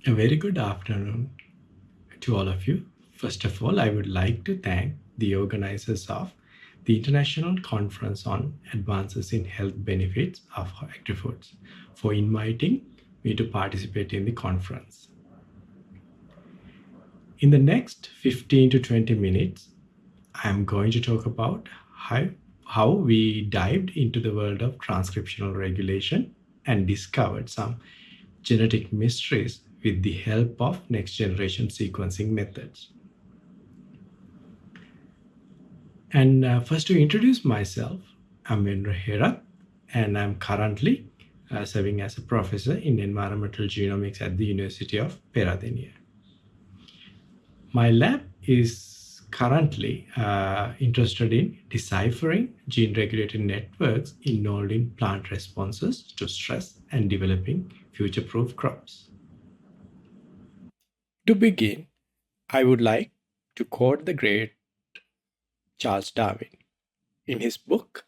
A very good afternoon to all of you. First of all, I would like to thank the organizers of the International Conference on Advances in Health Benefits of Agri-Foods for inviting me to participate in the conference. In the next 15 to 20 minutes, I am going to talk about how we dived into the world of transcriptional regulation and discovered some genetic mysteries with the help of next generation sequencing methods. And first, to introduce myself, I'm Vendra Herath, and I'm currently serving as a professor in environmental genomics at the University of Peradeniya. My lab is currently interested in deciphering gene-regulated networks involved in plant responses to stress and developing future-proof crops. To begin, I would like to quote the great Charles Darwin. In his book,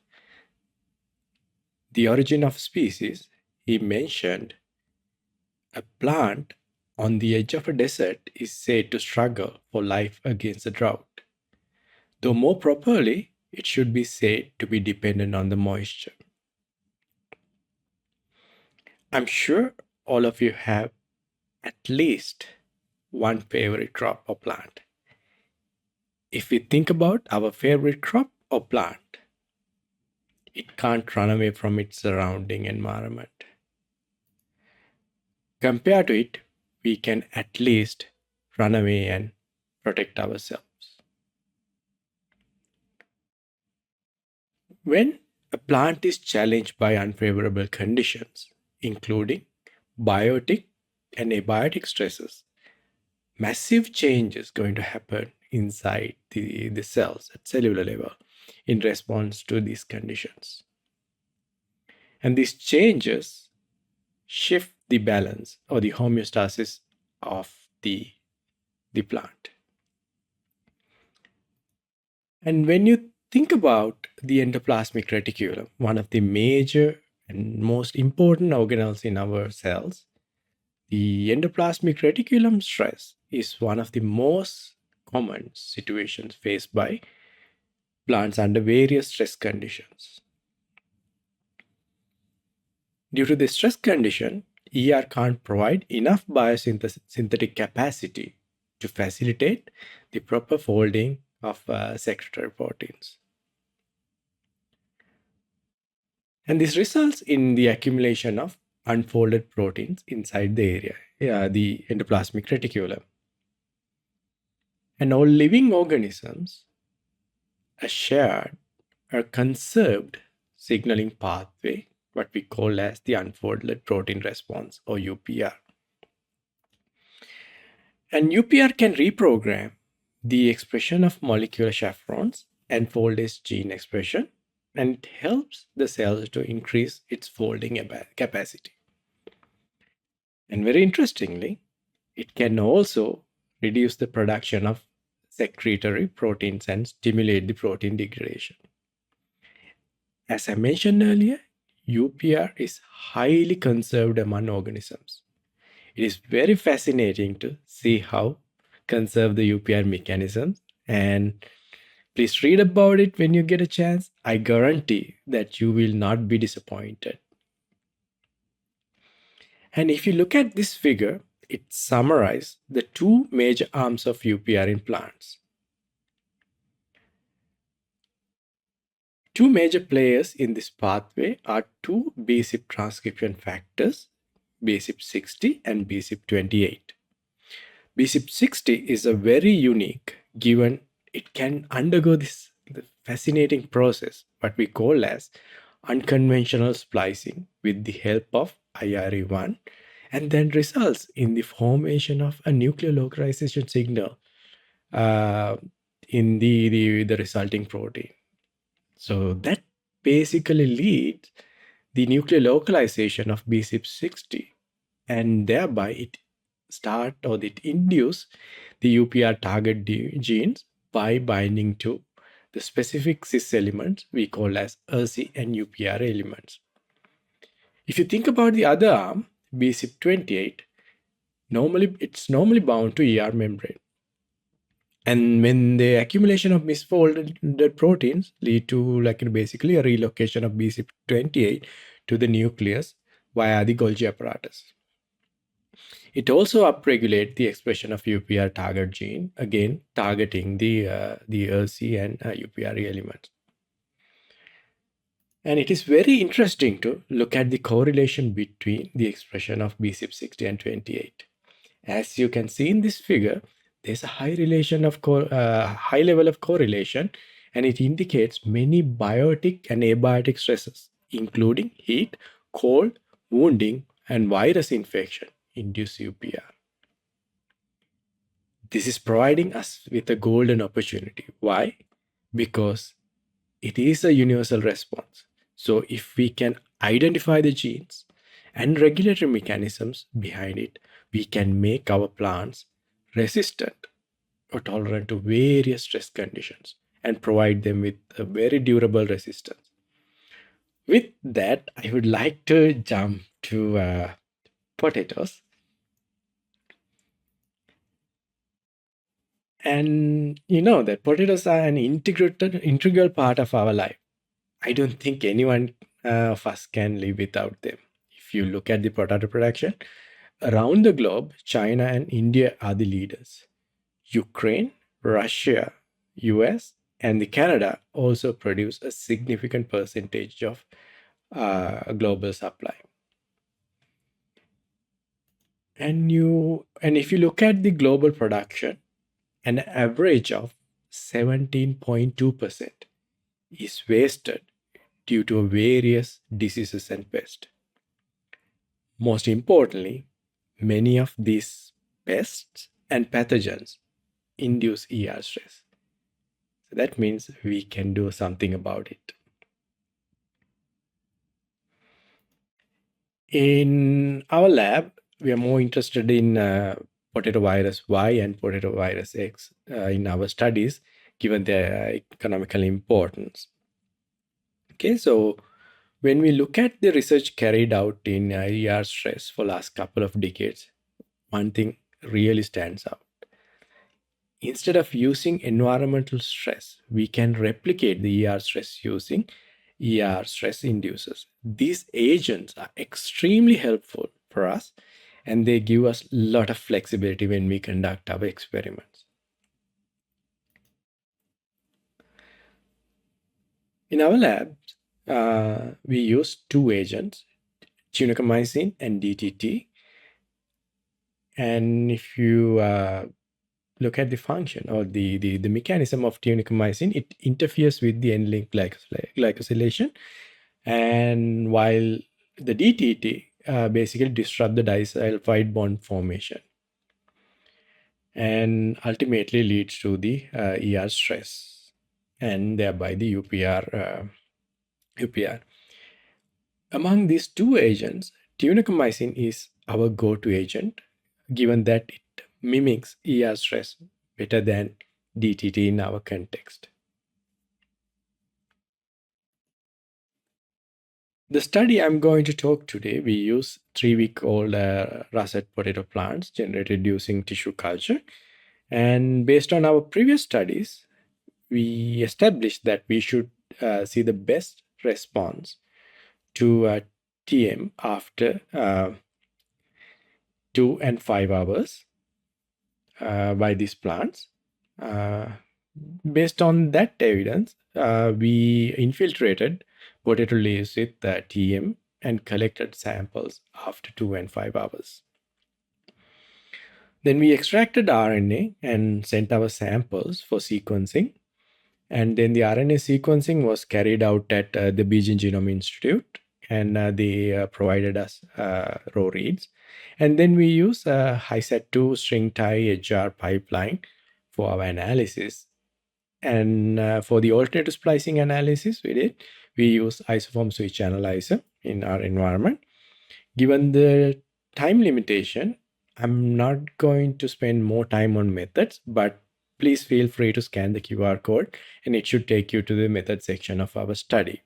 The Origin of Species, he mentioned a plant on the edge of a desert is said to struggle for life against the drought, though more properly, it should be said to be dependent on the moisture. I'm sure all of you have at least one favorite crop or plant. If we think about our favorite crop or plant, it can't run away from its surrounding environment. Compared to it, we can at least run away and protect ourselves. When a plant is challenged by unfavorable conditions, including biotic and abiotic stresses, massive change is going to happen inside the cells at cellular level in response to these conditions. And these changes shift the balance or the homeostasis of the plant. And when you think about the endoplasmic reticulum, one of the major and most important organelles in our cells, the endoplasmic reticulum stress is one of the most common situations faced by plants under various stress conditions. Due to this stress condition, ER can't provide enough biosynthetic capacity to facilitate the proper folding of secretory proteins. And this results in the accumulation of unfolded proteins inside the area, the endoplasmic reticulum. And all living organisms a shared or conserved signaling pathway, what we call as the unfolded protein response or UPR. And UPR can reprogram the expression of molecular chaperones and foldase gene expression, and it helps the cells to increase its folding capacity. And very interestingly, it can also reduce the production of secretory proteins and stimulate the protein degradation. As I mentioned earlier, UPR is highly conserved among organisms. It is very fascinating to see how conserved the UPR mechanisms, and please read about it when you get a chance. I guarantee that you will not be disappointed. And if you look at this figure, it summarizes the two major arms of UPR in plants. Two major players in this pathway are two BCIP transcription factors, BCIP60 and BCIP28. BCIP60 is a very unique, given it can undergo the fascinating process, what we call as unconventional splicing with the help of IRE1, and then results in the formation of a nuclear localization signal in the resulting protein. So that basically leads the nuclear localization of BCIP60, and thereby it induce the UPR target genes by binding to the specific cis elements we call as ERC and UPR elements. If you think about the other arm, BCIP28, It's normally bound to ER membrane. And when the accumulation of misfolded proteins lead to basically a relocation of BCP28 to the nucleus via the Golgi apparatus. It also upregulates the expression of UPR target gene, again targeting the ERC and UPR elements. And it is very interesting to look at the correlation between the expression of BCP60 and 28. As you can see in this figure, there's a high high level of correlation, and it indicates many biotic and abiotic stresses, including heat, cold, wounding, and virus infection induce UPR. This is providing us with a golden opportunity. Why? Because it is a universal response. So if we can identify the genes and regulatory mechanisms behind it, we can make our plants resistant or tolerant to various stress conditions and provide them with a very durable resistance. With that, I would like to jump to potatoes. And you know that potatoes are an integral part of our life. I don't think anyone of us can live without them. If you look at the potato production, around the globe, China and India are the leaders. Ukraine, Russia, US, and the Canada also produce a significant percentage of global supply. And if you look at the global production, an average of 17.2% is wasted due to various diseases and pests. Most importantly, many of these pests and pathogens induce ER stress. So that means we can do something about it. In our lab, we are more interested in potato virus Y and potato virus X in our studies, given their economical importance. Okay, so when we look at the research carried out in ER stress for last couple of decades, one thing really stands out. Instead of using environmental stress, we can replicate the ER stress using ER stress inducers. These agents are extremely helpful for us, and they give us a lot of flexibility when we conduct our experiments. In our labs, we use two agents, tunicamycin and DTT. And if you look at the function or the mechanism of tunicamycin, it interferes with the end-linked glycosylation. And while the DTT basically disrupt the disulfide bond formation and ultimately leads to the ER stress and thereby the UPR. Among these two agents, tunicamycin is our go-to agent, given that it mimics ER stress better than DTT in our context. The study I'm going to talk today, we use 3-week-old russet potato plants generated using tissue culture. And based on our previous studies, we established that we should see the best response to TM after 2 and 5 hours by these plants. Based on that evidence, we infiltrated potato leaves with TM and collected samples after 2 and 5 hours. Then we extracted RNA and sent our samples for sequencing. And then the RNA sequencing was carried out at the Beijing Genome Institute, and they provided us raw reads. And then we use HiSat2 string tie HR pipeline for our analysis. And for the alternative splicing analysis we use isoform switch analyzer in our environment. Given the time limitation, I'm not going to spend more time on methods, but please feel free to scan the QR code and it should take you to the method section of our study.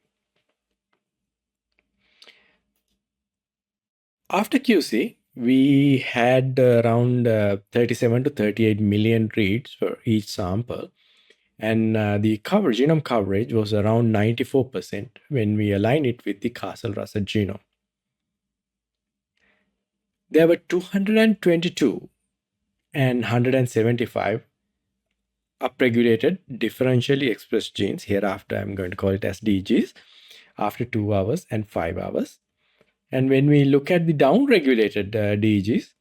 After QC, we had around 37 to 38 million reads for each sample. And the genome coverage was around 94% when we align it with the Castle-Russell genome. There were 222 and 175 upregulated differentially expressed genes. Hereafter, I'm going to call it as DGs after 2 hours and 5 hours. And when we look at the downregulated DGs,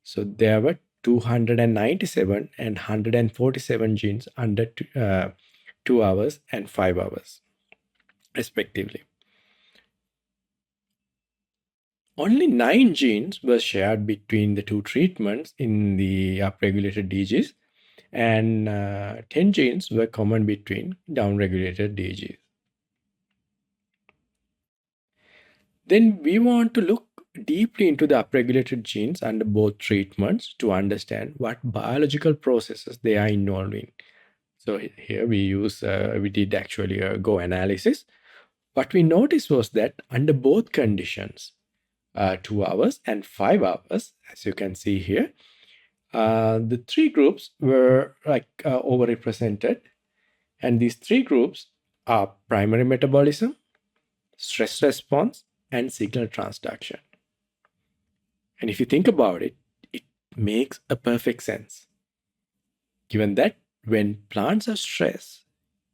so there were 297 and 147 genes under 2 hours and 5 hours, respectively. Only 9 genes were shared between the two treatments in the upregulated DGs, and 10 genes were common between downregulated DGs. Then we want to look deeply into the upregulated genes under both treatments to understand what biological processes they are involved in. So here we did actually a Go analysis. What we noticed was that under both conditions, 2 hours and 5 hours, as you can see here, the 3 groups were overrepresented. And these 3 groups are primary metabolism, stress response, and signal transduction. And if you think about it, it makes a perfect sense. Given that when plants are stressed,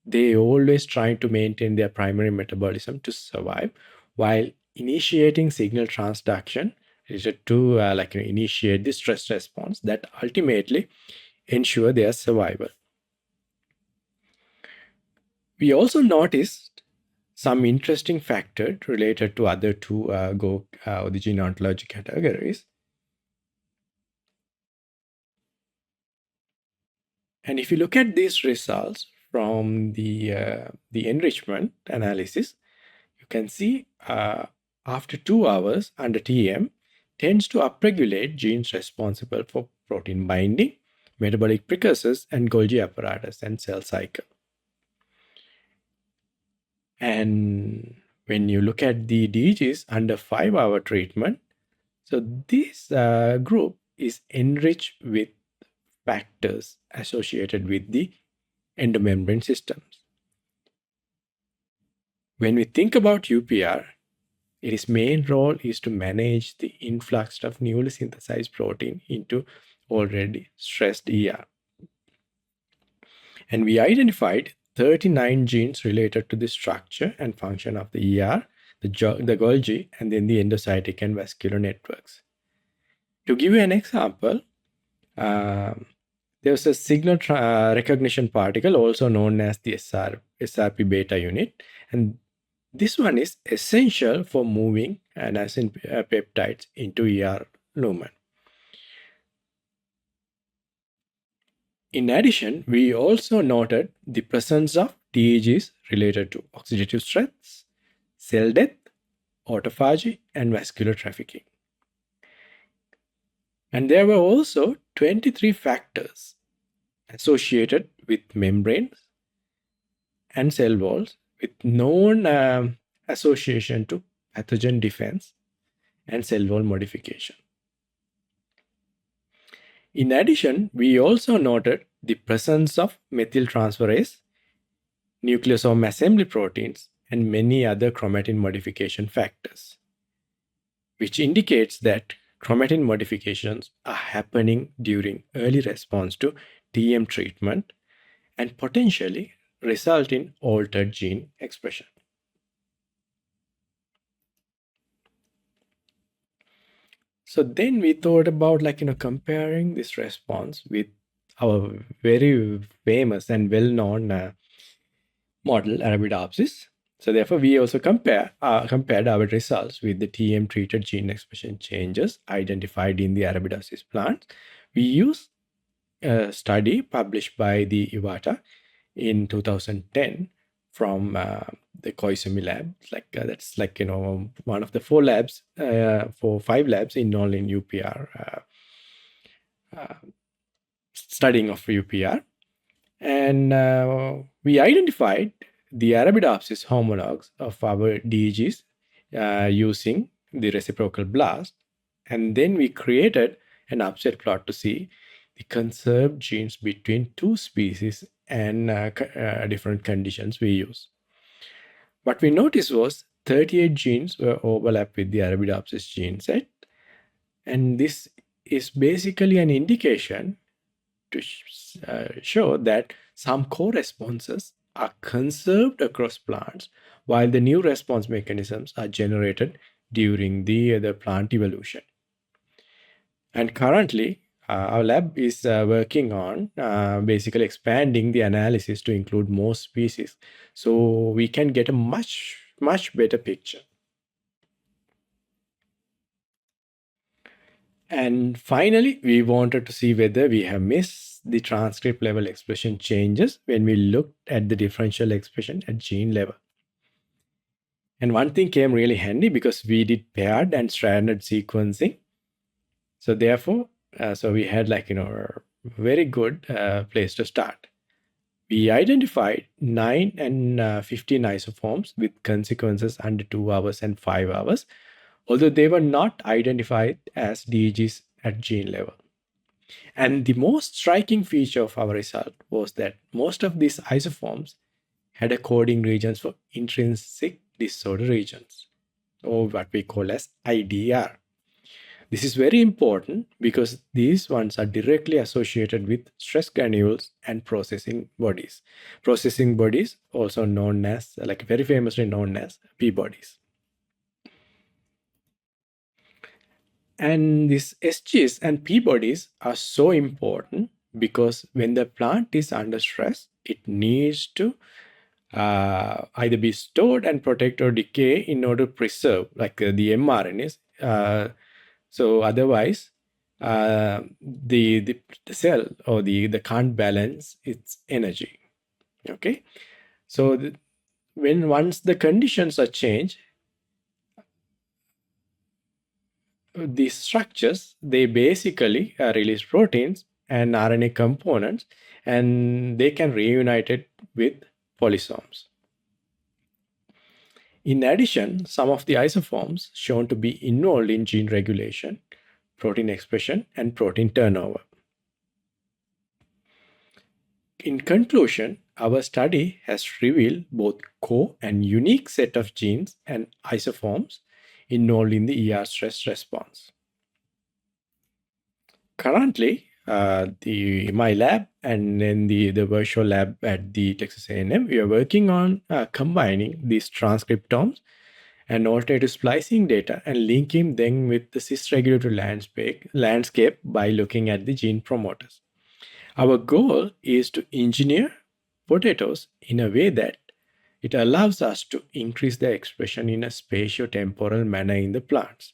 they always try to maintain their primary metabolism to survive, while initiating signal transduction related to initiate the stress response that ultimately ensure their survival. We also noticed some interesting factor related to other two the gene ontology categories. And if you look at these results from the enrichment analysis, you can see after 2 hours under TM tends to upregulate genes responsible for protein binding, metabolic precursors, and Golgi apparatus and cell cycle. And when you look at the DGs under 5-hour treatment, so this group is enriched with factors associated with the endomembrane systems. When we think about UPR, its main role is to manage the influx of newly synthesized protein into already stressed ER. And we identified 39 genes related to the structure and function of the ER, the Golgi, and then the endocytic and vascular networks. To give you an example, there's a signal recognition particle, also known as the SRP beta unit, and this one is essential for moving anasin peptides into ER lumen. In addition, we also noted the presence of TEGs related to oxidative stress, cell death, autophagy, and vascular trafficking. And there were also 23 factors associated with membranes and cell walls with known association to pathogen defense and cell wall modification. In addition, we also noted the presence of methyltransferase, nucleosome assembly proteins, and many other chromatin modification factors, which indicates that chromatin modifications are happening during early response to TM treatment and potentially result in altered gene expression. So then we thought about comparing this response with our very famous and well-known model Arabidopsis. So therefore, we also compared our results with the TM-treated gene expression changes identified in the Arabidopsis plants. We used a study published by the Iwata in 2010 from the Koizumi lab. That's one of the 4 labs, 5 labs involved in UPR, studying of UPR. And we identified the Arabidopsis homologs of our DGs using the reciprocal blast And then we created an upset plot to see the conserved genes between two species and different conditions we use. What we noticed was 38 genes were overlapped with the Arabidopsis gene set, and this is basically an indication to show that some core responses are conserved across plants while the new response mechanisms are generated during the plant evolution. And currently, our lab is working on basically expanding the analysis to include more species so we can get a much better picture. And finally, we wanted to see whether we have missed the transcript level expression changes when we looked at the differential expression at gene level. And one thing came really handy because we did paired and stranded sequencing. So therefore, so we had a very good place to start. We identified 9 and 15 isoforms with consequences under 2 hours and 5 hours, although they were not identified as DGs at gene level. And the most striking feature of our result was that most of these isoforms had a coding regions for intrinsic disorder regions, or what we call as IDR. This is very important because these ones are directly associated with stress granules and processing bodies. Processing bodies, also known as, very famously known as P bodies. And these SGs and P bodies are so important because when the plant is under stress, it needs to either be stored and protect or decay in order to preserve, the mRNAs. So otherwise, the cell or the can't balance its energy. Okay, so once the conditions are changed, these structures, they basically release proteins and RNA components, and they can reunite it with polysomes. In addition, some of the isoforms shown to be involved in gene regulation, protein expression, and protein turnover. In conclusion, our study has revealed both core and unique set of genes and isoforms involved in the ER stress response. Currently, my lab and then the virtual lab at the Texas A&M, we are working on combining these transcriptomes and alternative splicing data and linking them with the cis-regulatory landscape by looking at the gene promoters. Our goal is to engineer potatoes in a way that it allows us to increase their expression in a spatio-temporal manner in the plants.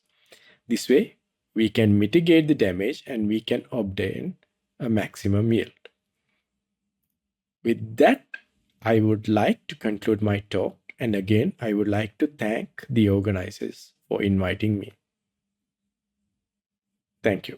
This way, we can mitigate the damage and we can obtain a maximum yield. With that, I would like to conclude my talk, and again, I would like to thank the organizers for inviting me. Thank you.